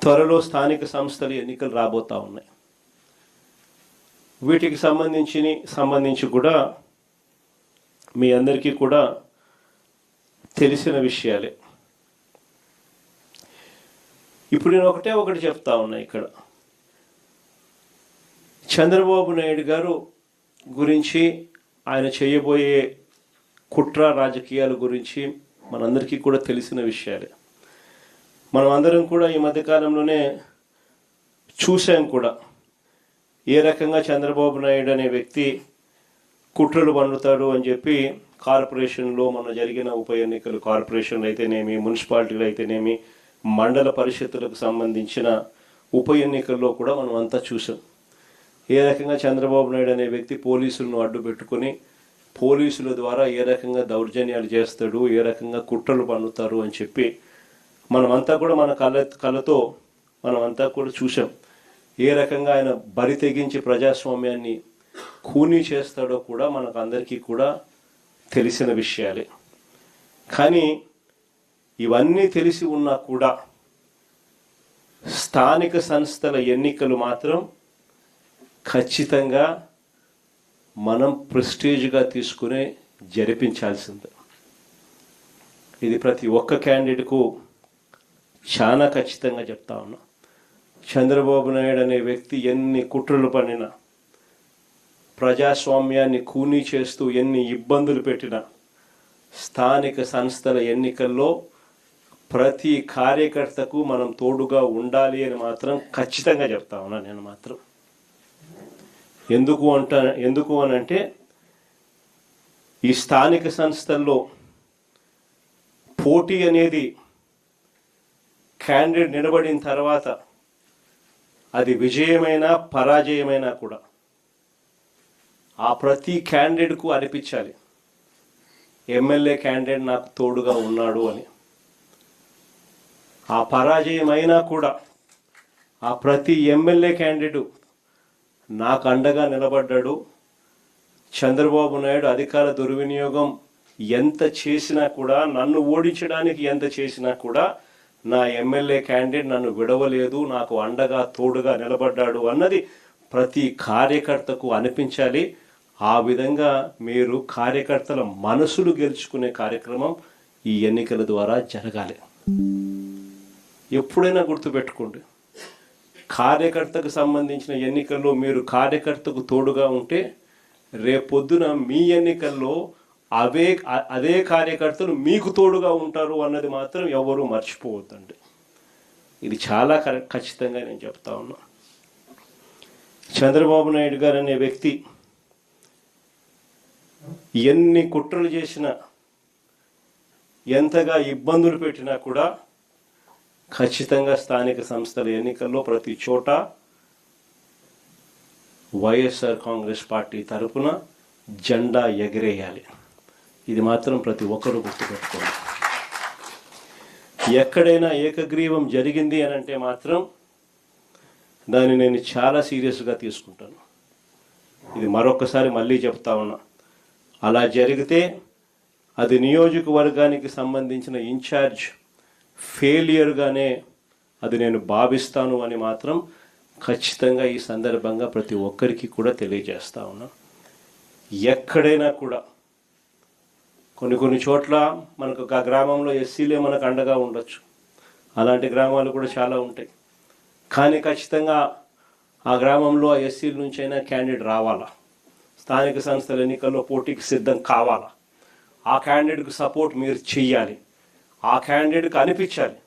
త్వరలో స్థానిక సంస్థల ఎన్నికలు రాబోతూ ఉన్నాయి. వీటికి సంబంధించి కూడా మీ అందరికీ కూడా తెలిసిన విషయాలే. ఇప్పుడు నేను ఒకటి చెప్తా ఉన్నా. ఇక్కడ చంద్రబాబు నాయుడు గారు గురించి, ఆయన చేయబోయే కుట్ర రాజకీయాల గురించి మనందరికీ కూడా తెలిసిన విషయాలే. మనం అందరం కూడా ఈ మధ్యకాలంలోనే చూసాం కూడా ఏ రకంగా చంద్రబాబు నాయుడు అనే వ్యక్తి కుట్రలు పన్నుతాడు అని చెప్పి కార్పొరేషన్లో మన జరిగిన ఉప ఎన్నికలు, కార్పొరేషన్లు అయితేనేమి, మున్సిపాలిటీలు అయితేనేమి, మండల పరిషత్తులకు సంబంధించిన ఉప ఎన్నికల్లో కూడా మనం అంతా చూసాం. ఏ రకంగా చంద్రబాబు నాయుడు అనే వ్యక్తి పోలీసులను అడ్డు పెట్టుకొని పోలీసుల ద్వారా ఏ రకంగా దౌర్జన్యాలు చేస్తాడు, ఏ రకంగా కుట్రలు పన్నుతారు అని చెప్పి మనమంతా కూడా మన కళ్ళతో మనమంతా కూడా చూసాం. ఏ రకంగా ఆయన బరి తెగించి ప్రజాస్వామ్యాన్ని ఖూనీ చేస్తాడో కూడా మనకు అందరికీ కూడా తెలిసిన విషయాలే. కానీ ఇవన్నీ తెలిసి ఉన్నా కూడా స్థానిక సంస్థల ఎన్నికలు మాత్రం ఖచ్చితంగా మనం ప్రెస్టీజ్గా తీసుకునే జరిపించాల్సిందే. ఇది ప్రతి ఒక్క క్యాండిడేట్కు చాలా ఖచ్చితంగా చెప్తా ఉన్నా. చంద్రబాబు నాయుడు అనే వ్యక్తి ఎన్ని కుట్రలు పన్నినా, ప్రజాస్వామ్యాన్ని ఖూనీ చేస్తూ ఎన్ని ఇబ్బందులు పెట్టినా, స్థానిక సంస్థల ఎన్నికల్లో ప్రతి కార్యకర్తకు మనం తోడుగా ఉండాలి అని మాత్రం ఖచ్చితంగా చెప్తా ఉన్నా నేను మాత్రం. ఎందుకు అనంటే ఈ స్థానిక సంస్థల్లో పోటీ అనేది క్యాండిడేట్ నిలబడిన తర్వాత అది విజయమైనా పరాజయమైనా కూడా ఆ ప్రతి క్యాండిడేట్కు అనిపించాలి ఎమ్మెల్యే క్యాండిడేట్ నాకు తోడుగా ఉన్నాడు అని. ఆ పరాజయమైనా కూడా ఆ ప్రతి ఎమ్మెల్యే క్యాండిడేట్ నాకు అండగా నిలబడ్డాడు, చంద్రబాబు నాయుడు అధికార దుర్వినియోగం ఎంత చేసినా కూడా, నన్ను ఓడించడానికి ఎంత చేసినా కూడా నా ఎమ్మెల్యే క్యాండిడేట్ నన్ను విడవలేదు, నాకు అండగా తోడుగా నిలబడ్డాడు అన్నది ప్రతి కార్యకర్తకు అనిపించాలి. ఆ విధంగా మీరు కార్యకర్తల మనసులు గెలుచుకునే కార్యక్రమం ఈ ఎన్నికల ద్వారా జరగాలి. ఎప్పుడైనా గుర్తుపెట్టుకోండి, కార్యకర్తకు సంబంధించిన ఎన్నికల్లో మీరు కార్యకర్తకు తోడుగా ఉంటే రేపొద్దున మీ ఎన్నికల్లో అదే కార్యకర్తలు మీకు తోడుగా ఉంటారు అన్నది మాత్రం ఎవరు మర్చిపోవద్దండి. ఇది చాలా ఖచ్చితంగా నేను చెప్తా ఉన్నా. చంద్రబాబు నాయుడు గారు అనే వ్యక్తి ఎన్ని కుట్రలు చేసినా, ఎంతగా ఇబ్బందులు పెట్టినా కూడా ఖచ్చితంగా స్థానిక సంస్థల ఎన్నికల్లో ప్రతి చోట వైఎస్ఆర్ కాంగ్రెస్ పార్టీ తరఫున జెండా ఎగిరేయాలి. ఇది మాత్రం ప్రతి ఒక్కరూ గుర్తుపెట్టుకోండి. ఎక్కడైనా ఏకగ్రీవం జరిగింది అని అంటే మాత్రం దాన్ని నేను చాలా సీరియస్గా తీసుకుంటాను. ఇది మరొకసారి మళ్ళీ చెప్తా ఉన్నా. అలా జరిగితే అది నియోజకవర్గానికి సంబంధించిన ఇన్ఛార్జ్ ఫెయిలియర్గానే అది నేను భావిస్తాను అని మాత్రం ఖచ్చితంగా ఈ సందర్భంగా ప్రతి ఒక్కరికి కూడా తెలియజేస్తా ఉన్నా. ఎక్కడైనా కూడా కొన్ని చోట్ల మనకు ఆ గ్రామంలో ఎస్సీలే మనకు అండగా ఉండొచ్చు, అలాంటి గ్రామాలు కూడా చాలా ఉంటాయి. కానీ ఖచ్చితంగా ఆ గ్రామంలో ఆ ఎస్సీల నుంచి అయినా క్యాండిడేట్ రావాలా, స్థానిక సంస్థల ఎన్నికల్లో పోటీకి సిద్ధం కావాలా, ఆ క్యాండిడేట్కి సపోర్ట్ మీరు చెయ్యాలి. ఆ క్యాండిడేట్కి అనిపించాలి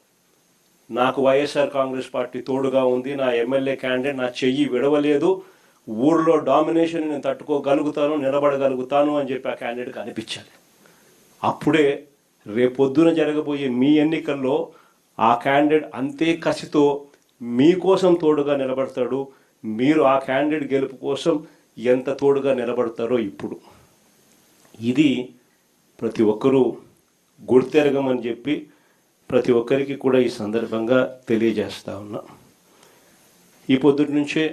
నాకు వైఎస్ఆర్ కాంగ్రెస్ పార్టీ తోడుగా ఉంది, నా ఎమ్మెల్యే క్యాండిడేట్ నా చెయ్యి విడవలేదు, ఊర్లో డామినేషన్ నేను తట్టుకోగలుగుతాను, నిలబడగలుగుతాను అని చెప్పి ఆ క్యాండిడేట్కి అనిపించాలి. అప్పుడే రేపొద్దున జరగబోయే మీ ఎన్నికల్లో ఆ క్యాండిడేట్ అంతే కసితో మీకోసం తోడుగా నిలబడతాడు. మీరు ఆ క్యాండిడేట్ గెలుపు కోసం ఎంత తోడుగా నిలబడతారో ఇప్పుడు ఇది ప్రతి ఒక్కరూ గుర్తెరగమని చెప్పి ప్రతి ఒక్కరికి కూడా ఈ సందర్భంగా తెలియజేస్తా ఉన్నా. ఈ పొద్దుటి నుంచే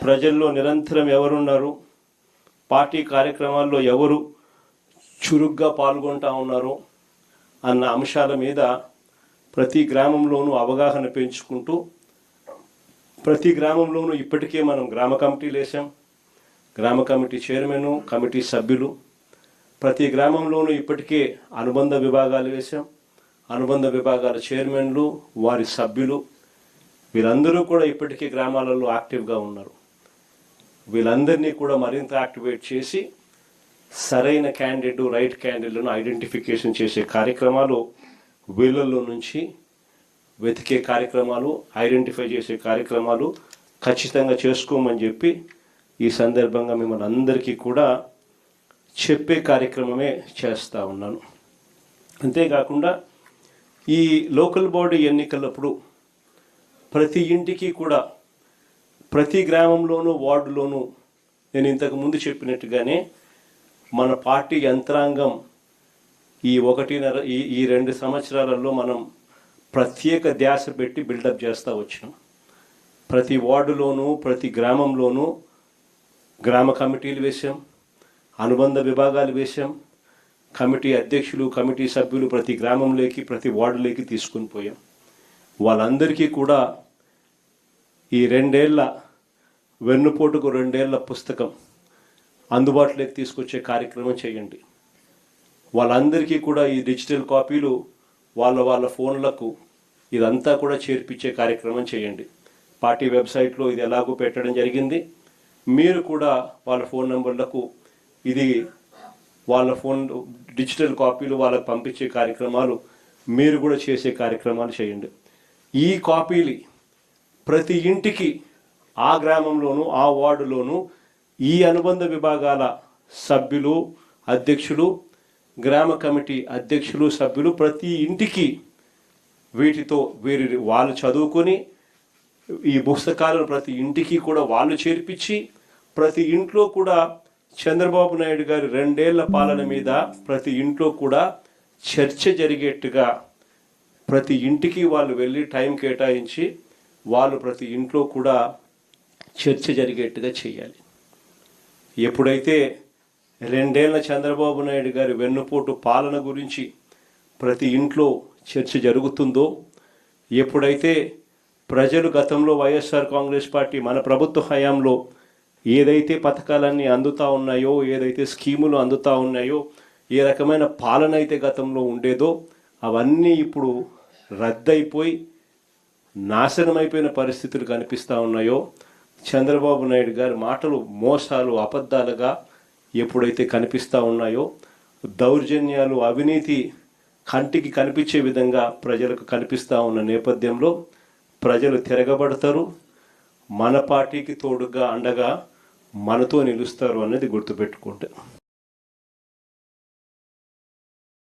ప్రజల్లో నిరంతరం ఎవరున్నారు, పార్టీ కార్యక్రమాల్లో ఎవరు చురుగ్గా పాల్గొంటా ఉన్నారు అన్న అంశాల మీద ప్రతి గ్రామంలోనూ అవగాహన పెంచుకుంటూ ప్రతి గ్రామంలోనూ ఇప్పటికే మనం గ్రామ కమిటీలు వేసాం. గ్రామ కమిటీ చైర్మన్, కమిటీ సభ్యులు, ప్రతి గ్రామంలోనూ ఇప్పటికే అనుబంధ విభాగాలు వేసాం. అనుబంధ విభాగాల చైర్మన్లు, వారి సభ్యులు, వీళ్ళందరూ కూడా ఇప్పటికే గ్రామాలలో యాక్టివ్గా ఉన్నారు. వీళ్ళందరినీ కూడా మరింత యాక్టివేట్ చేసి సరైన క్యాండిడేట్, రైట్ క్యాండిడేట్లను ఐడెంటిఫికేషన్ చేసే కార్యక్రమాలు, వీళ్ళల్లో నుంచి వెతికే కార్యక్రమాలు, ఐడెంటిఫై చేసే కార్యక్రమాలు ఖచ్చితంగా చేసుకోమని చెప్పి ఈ సందర్భంగా మిమ్మల్ని అందరికీ కూడా చెప్పే కార్యక్రమమే చేస్తూ ఉన్నాను. అంతేకాకుండా ఈ లోకల్ బాడీ ఎన్నికలప్పుడు ప్రతి ఇంటికి కూడా, ప్రతి గ్రామంలోనూ, వార్డులోనూ నేను ఇంతకు ముందు చెప్పినట్టుగానే మన పార్టీ యంత్రాంగం ఈ 2 సంవత్సరాలలో మనం ప్రత్యేక ధ్యాస పెట్టి బిల్డప్ చేస్తూ వచ్చినాం. ప్రతి వార్డులోనూ, ప్రతి గ్రామంలోనూ గ్రామ కమిటీలు వేసాం, అనుబంధ విభాగాలు వేసాం, కమిటీ అధ్యక్షులు, కమిటీ సభ్యులు ప్రతి గ్రామంలోకి, ప్రతి వార్డులోకి తీసుకుని పోయాం. వాళ్ళందరికీ కూడా ఈ 2 ఏళ్ల వెన్నుపోటుకు 2 ఏళ్ల పుస్తకం అందుబాటులోకి తీసుకొచ్చే కార్యక్రమం చేయండి. వాళ్ళందరికీ కూడా ఈ డిజిటల్ కాపీలు వాళ్ళ ఫోన్లకు ఇదంతా కూడా చేర్పించే కార్యక్రమం చేయండి. పార్టీ వెబ్సైట్లో ఇది ఎలాగో పెట్టడం జరిగింది. మీరు కూడా వాళ్ళ ఫోన్ నెంబర్లకు ఇది వాళ్ళ ఫోన్ డిజిటల్ కాపీలు వాళ్ళకు పంపించే కార్యక్రమాలు మీరు కూడా చేసే కార్యక్రమాలు చేయండి. ఈ కాపీలు ప్రతి ఇంటికి, ఆ గ్రామంలోనూ, ఆ వార్డులోనూ ఈ అనుబంధ విభాగాల సభ్యులు, అధ్యక్షులు, గ్రామ కమిటీ అధ్యక్షులు, సభ్యులు ప్రతి ఇంటికి వీటితో వాళ్ళు చదువుకొని ఈ పుస్తకాలను ప్రతి ఇంటికి కూడా వాళ్ళు చేర్పించి, ప్రతి ఇంట్లో కూడా చంద్రబాబు నాయుడు గారి 2 ఏళ్ల పాలన మీద ప్రతి ఇంట్లో కూడా చర్చ జరిగేట్టుగా ప్రతి ఇంటికి వాళ్ళు వెళ్ళి టైం కేటాయించి వాళ్ళు ప్రతి ఇంట్లో కూడా చర్చ జరిగేట్టుగా చేయాలి. ఎప్పుడైతే 2 ఏళ్ల చంద్రబాబు నాయుడు గారి వెన్నుపోటు పాలన గురించి ప్రతి ఇంట్లో చర్చ జరుగుతుందో, ఎప్పుడైతే ప్రజలు గతంలో వైఎస్ఆర్ కాంగ్రెస్ పార్టీ మన ప్రభుత్వ హయాంలో ఏదైతే పథకాలన్నీ అందుతూ ఉన్నాయో, ఏదైతే స్కీములు అందుతూ ఉన్నాయో, ఏ రకమైన పాలన అయితే గతంలో ఉండేదో అవన్నీ ఇప్పుడు రద్దయిపోయి నాశనమైపోయిన పరిస్థితులు కనిపిస్తూ ఉన్నాయో, చంద్రబాబు నాయుడు గారి మాటలు మోసాలు, అబద్ధాలుగా ఎప్పుడైతే కనిపిస్తూ ఉన్నాయో, దౌర్జన్యాలు, అవినీతి కంటికి కనిపించే విధంగా ప్రజలకు కనిపిస్తూ ఉన్న నేపథ్యంలో ప్రజలు తిరగబడతారు. మన పార్టీకి తోడుగా, అండగా మనతో నిలుస్తారు అనేది గుర్తుపెట్టుకుంటే